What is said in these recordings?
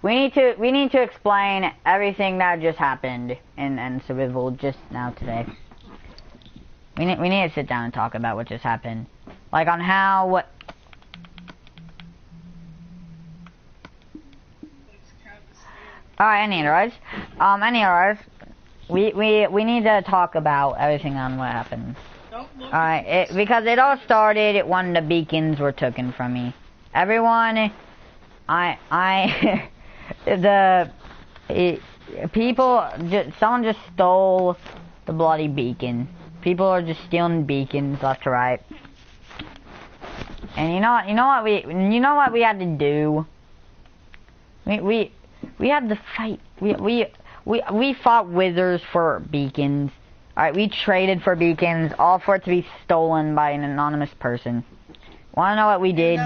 we need to explain everything that just happened in Survival just now today. We need to sit down and talk about what just happened, like on how. Alright, anyways, we need to talk about everything on what happened. Alright, because it all started when the beacons were taken from me. Everyone, someone just stole the bloody beacon. People are just stealing beacons left to right. And you know what we had to do? We had to fight. We fought wizards for beacons. Alright, we traded for beacons, all for it to be stolen by an anonymous person. Wanna know what we did?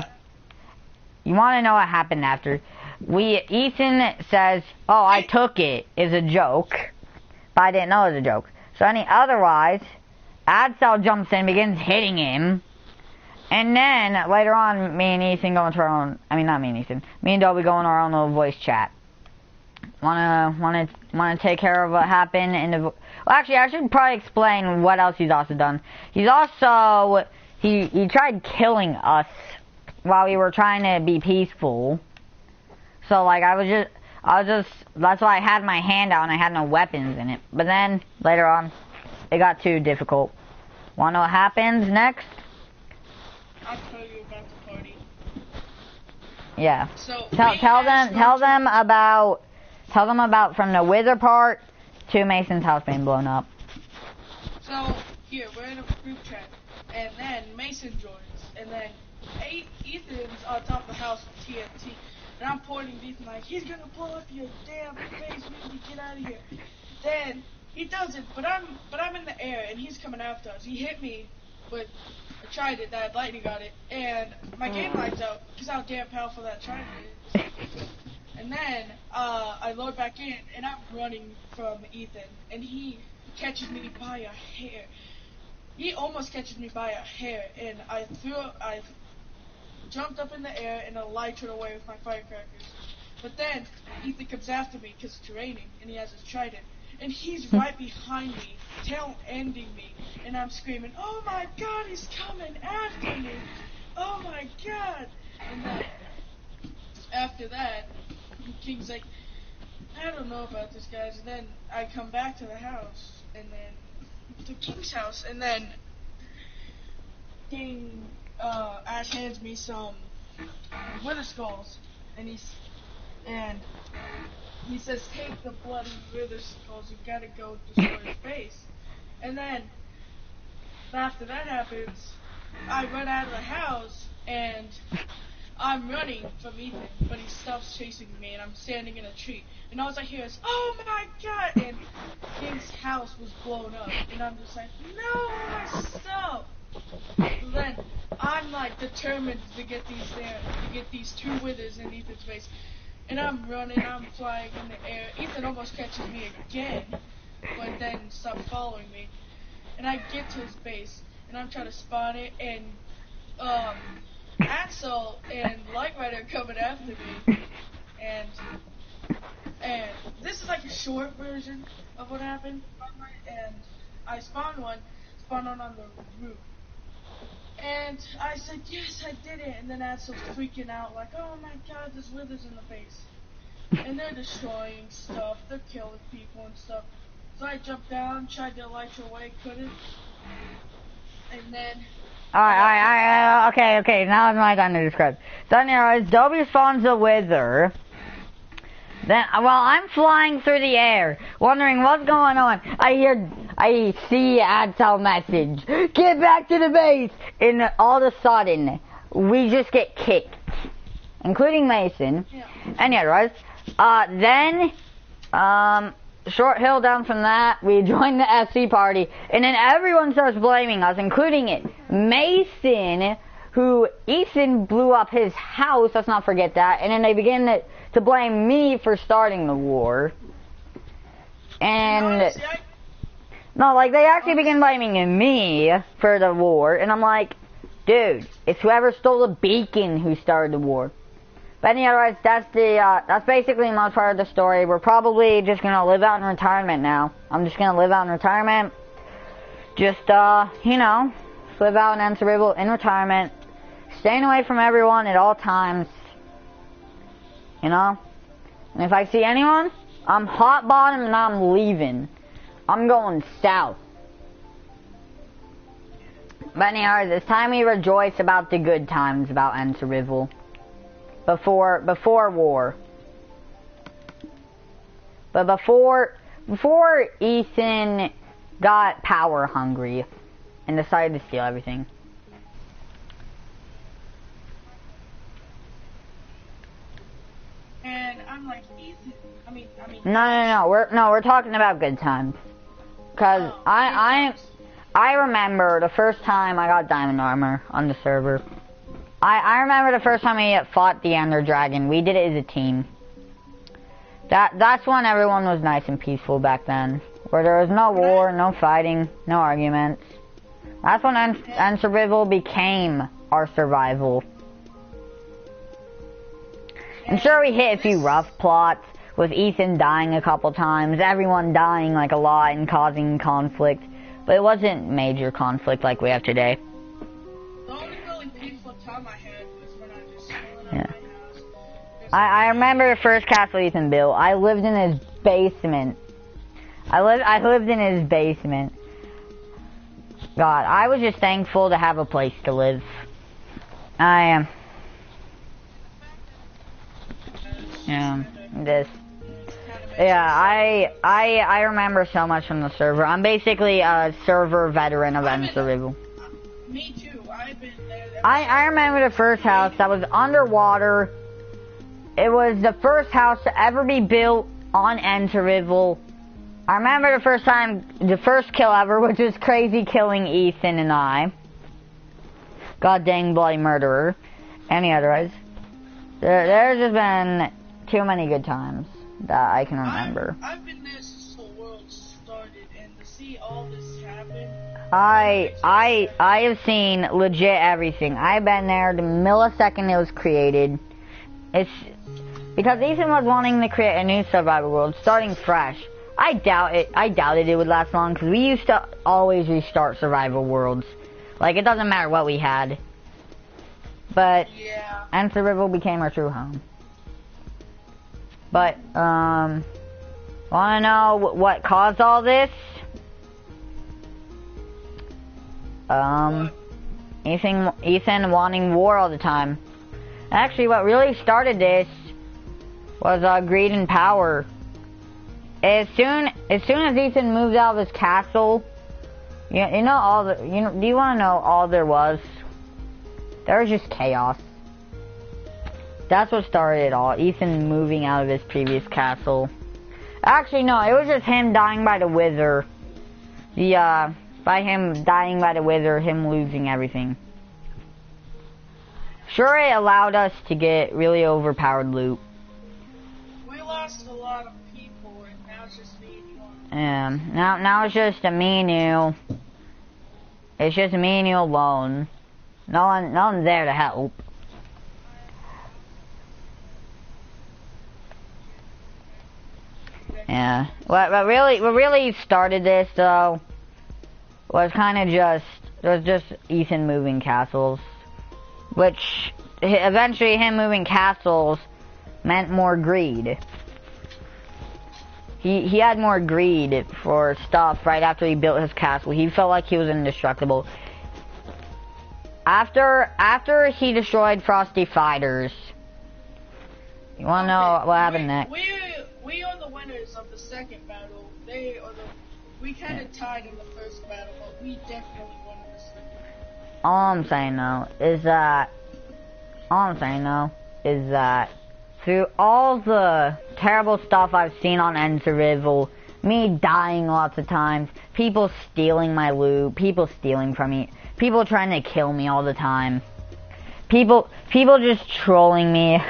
You wanna know what happened after? Ethan says, oh, I took it, is a joke. But I didn't know it was a joke. So otherwise, Adsel jumps in, begins hitting him. And then, later on, me and Ethan go into our own, not me and Ethan, me and Dobby go in our own little voice chat. Wanna take care of what happened in the, well, actually, I should probably explain what else he's also done. He's also, he tried killing us while we were trying to be peaceful. So, like, I was just, that's why I had my hand out and I had no weapons in it. But then, later on, it got too difficult. Wanna know what happens next? I'll tell you about the party. Yeah. So tell them about from the wizard part to Mason's house being blown up. So here we're in a group chat, and then Mason joins, and then Ethan's on top of the house with TNT, and I'm pointing at Ethan like he's gonna blow up your damn face. We need to get out of here. Then he doesn't, but I'm in the air, and he's coming after us. He hit me with a trident that had lightning on it, and my game lights out because how damn powerful that trident is. And then I load back in, and I'm running from Ethan, and he catches me by a hair. He almost catches me by a hair, and I jumped up in the air, and I lighted away with my firecrackers. But then Ethan comes after me because it's raining, and he has his trident. And he's right behind me, tail-ending me, and I'm screaming, oh my god, he's coming after me! Oh my god! And then, after that, King's like, I don't know about this, guys, and then I come back to the house, and then, to King's house, and then, King, Ash hands me some Wither Skulls, and he says, take the bloody Wither Skulls, you gotta go destroy his base. And then, after that happens, I run out of the house, and I'm running from Ethan, but he stops chasing me, and I'm standing in a tree. And all I hear is, oh my god! And King's house was blown up, and I'm just like, no, my stuff! So then, I'm like determined to get these two withers in Ethan's face. And I'm running, I'm flying in the air. Ethan almost catches me again, but then stops following me. And I get to his base, and I'm trying to spawn it, and Axel and Light Rider coming after me. And this is like a short version of what happened. And I spawned one on the roof. And I said, yes, I did it. And then Axel's freaking out, like, oh my god, there's withers in the face. And they're destroying stuff, they're killing people and stuff. So I jumped down, tried to light your way, couldn't. And then... Alright, okay, now it's my time to describe. So anyways, Dobby spawns a wither. Then, while I'm flying through the air, wondering what's going on, I see Adsel message, get back to the base! And all of a sudden, we just get kicked. Including Mason. Yeah. Anyways, then, short hill down from that, we join the SC party, and then everyone starts blaming us, including Mason, who Ethan blew up his house, let's not forget that, and then they begin to blame me for starting the war. And no, like they actually begin blaming me for the war, and I'm like, dude, it's whoever stole the beacon who started the war. But anyways, that's basically most part of the story. We're probably just gonna live out in retirement now. I'm just gonna live out in retirement. Just, you know, live out in End Cerebral in retirement. Staying away from everyone at all times. You know? And if I see anyone, I'm hot bottom and I'm leaving. I'm going south. But anyways, it's time we rejoice about the good times about End Cerebral. Before war. But before Ethan got power hungry and decided to steal everything. And I'm like, Ethan, I mean. No, we're talking about good times. Cause I remember the first time I got diamond armor on the server. I remember the first time we fought the Ender Dragon. We did it as a team. That's when everyone was nice and peaceful back then. Where there was no war, no fighting, no arguments. That's when End Cerebral became our survival. I'm sure we hit a few rough plots, with Ethan dying a couple times, everyone dying like a lot and causing conflict. But it wasn't major conflict like we have today. The only really peaceful time I had was when I was chilling at my house. I remember the first castle Ethan built. I lived in his basement. I lived in his basement. God, I was just thankful to have a place to live. I am. Yeah, this. Yeah, I remember so much from the server. I'm basically a server veteran of End Cerebral. Me too. I've been there. I remember the first house that was underwater. It was the first house to ever be built on End Cerebral. I remember the first kill ever, which was crazy killing Ethan and I. God dang bloody murderer. Any otherwise. There's just been too many good times that I can remember. I've been there since the world started, and to see all this happen. I have seen legit everything. I've been there the millisecond it was created. It's because Ethan was wanting to create a new survival world, starting fresh. I doubted it would last long because we used to always restart survival worlds. Like, it doesn't matter what we had. But yeah. End Cerebral became our true home. But wanna know what caused all this? Ethan wanting war all the time. Actually, what really started this was greed and power. As soon as Ethan moved out of his castle, do you want to know all there was? There was just chaos. That's what started it all. Ethan moving out of his previous castle. Actually, no, it was just him dying by the wither. By him dying by the wither, him losing everything. Sure, it allowed us to get really overpowered loot. We lost a lot of people, and now it's just me and you. Now it's just me and you. It's just me and you alone. No one's there to help. Yeah. What really started this though was just Ethan moving castles, which eventually him moving castles meant more greed. He had more greed for stuff right after he built his castle. He felt like he was indestructible. After he destroyed Frosty Fighters. You wanna know what happened next? We are the winners of the second battle. We kind of tied in the first battle, but we definitely won the second. All I'm saying though is that through all the terrible stuff I've seen on End Cerebral, me dying lots of times, people stealing my loot, people stealing from me, people trying to kill me all the time, people just trolling me.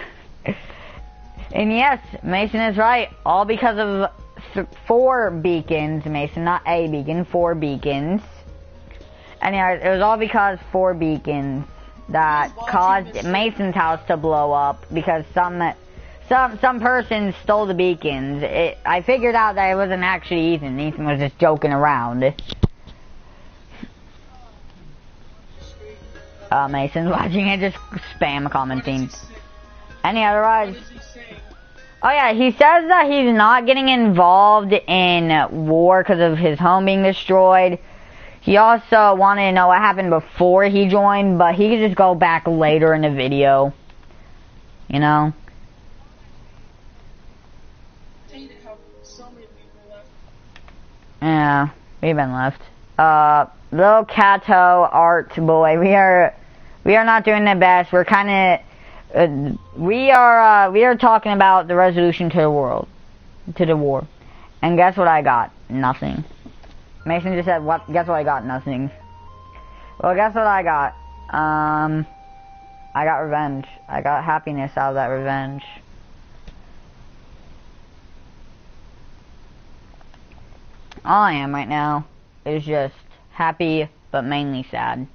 And yes, Mason is right. All because of 4 beacons. Mason, not a beacon, 4 beacons. Anyways, it was all because 4 beacons. that caused Mason's house to blow up because some person stole the beacons. I figured out that it wasn't actually Ethan. Ethan was just joking around. Mason's watching it, just spam commenting. Any otherwise? Oh yeah, he says that he's not getting involved in war because of his home being destroyed. He also wanted to know what happened before he joined, but he could just go back later in the video. You know? Yeah, we've been left. Little Cato Art Boy, we are not doing the best. We're kind of, we are talking about the resolution to the war. And guess what I got? Nothing. Mason just said, what? Guess what I got? Nothing. Well, guess what I got? I got revenge. I got happiness out of that revenge. All I am right now is just happy, but mainly sad.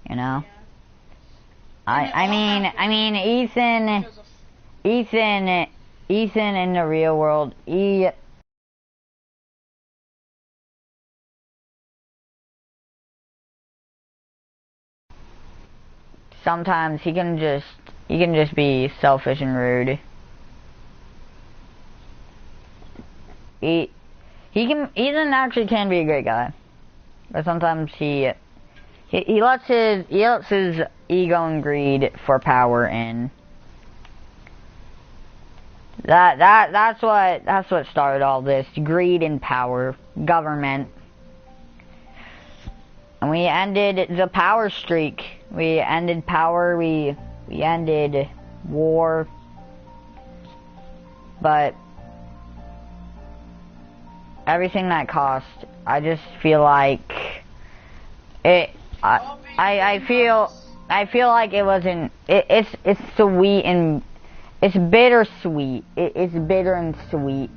You know? I mean, Ethan in the real world, sometimes he can just be selfish and rude. Ethan actually can be a great guy, but sometimes he lets his ego and greed for power in. That's what started all this, greed and power, government. And we ended the power streak. We ended power, we ended war. But everything that cost, I just feel like it. I feel like it wasn't. It's sweet and it's bittersweet. It's bitter and sweet.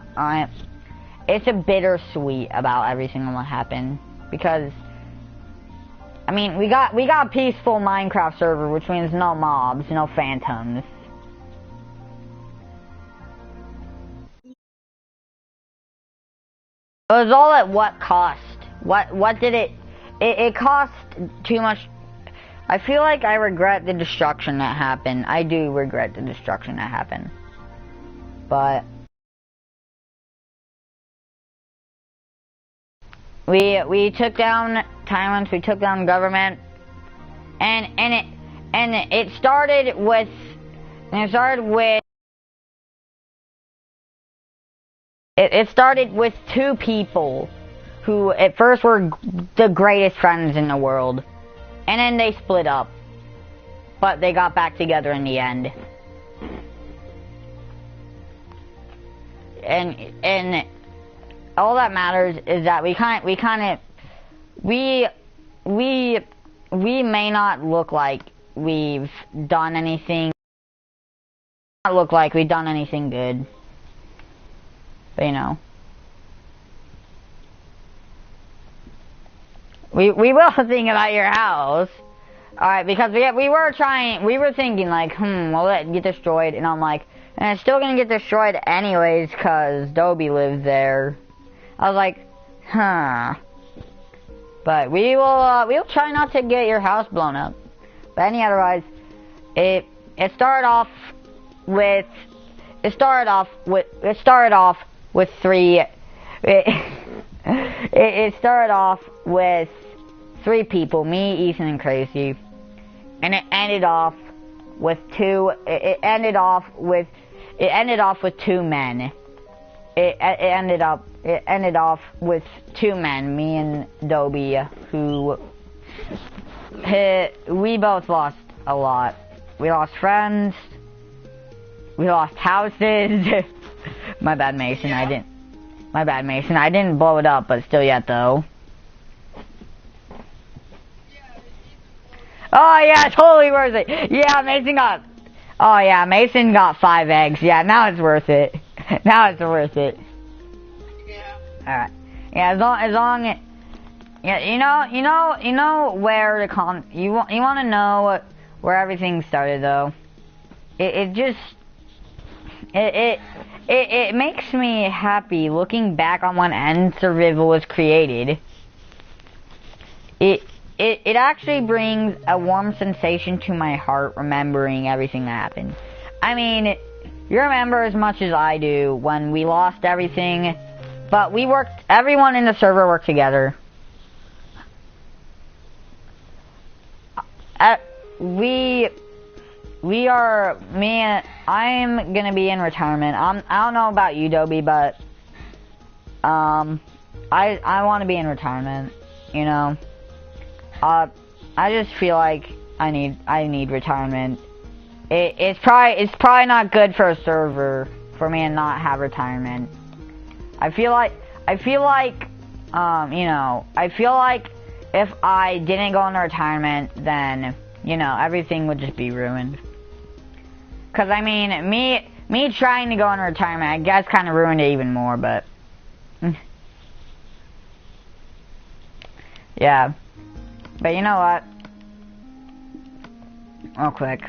It's a bittersweet about everything that happened because I mean we got a peaceful Minecraft server, which means no mobs, no phantoms. It was all at what cost? What did it? It cost too much. I feel like I regret the destruction that happened. I do regret the destruction that happened. But we took down tyrants, we took down government, and it started with It started with two people who at first were the greatest friends in the world. And then they split up. But they got back together in the end. And all that matters is that we may not look like we've done anything. Not look like we've done anything good. But you know, we will think about your house, alright, because we were thinking like, will it get destroyed? And I'm like, and it's still gonna get destroyed anyways, cause Dobie lives there. I was like, but we'll try not to get your house blown up. But otherwise, it started off with three. It started off with three people, me, Ethan, and Crazy, and it ended off with two. It ended off with two men. It ended off with two men, me and Dobie, who we both lost a lot. We lost friends. We lost houses. My bad, Mason. Yeah. I didn't blow it up, but still yet, though. Oh, yeah, totally worth it. Yeah, Mason got 5 eggs. Yeah, now it's worth it. Now it's worth it. Yeah. Alright. Yeah, Yeah, you know where you want to know where everything started though. It makes me happy looking back on when End Survival was created. It actually brings a warm sensation to my heart remembering everything that happened. I mean, you remember as much as I do when we lost everything, but everyone in the server worked together. I'm gonna be in retirement. I don't know about you, Dobie, but, I want to be in retirement, you know. I just feel like I need retirement. It's probably not good for a server for me to not have retirement. I feel like, you know, I feel like if I didn't go into retirement, then, you know, everything would just be ruined. Cause I mean, me trying to go into retirement, I guess kind of ruined it even more, but, yeah. But you know what? Real quick.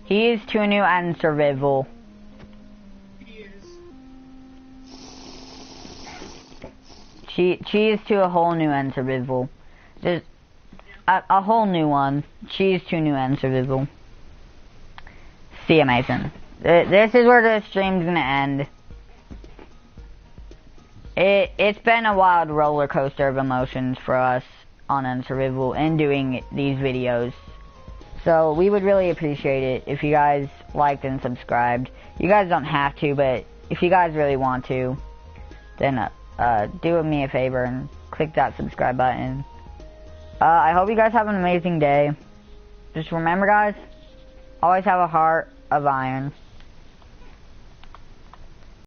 He's to a new End Survival. He is. Cheese to a whole new End Survival. There's a whole new one. Cheese to a new End Survival. See you, Mason. This is where the stream's gonna end. It's been a wild roller coaster of emotions for us on End Survival and doing these videos. So we would really appreciate it if you guys liked and subscribed. You guys don't have to, but if you guys really want to, then do me a favor and click that subscribe button. I hope you guys have an amazing day. Just remember, guys, always have a heart of iron.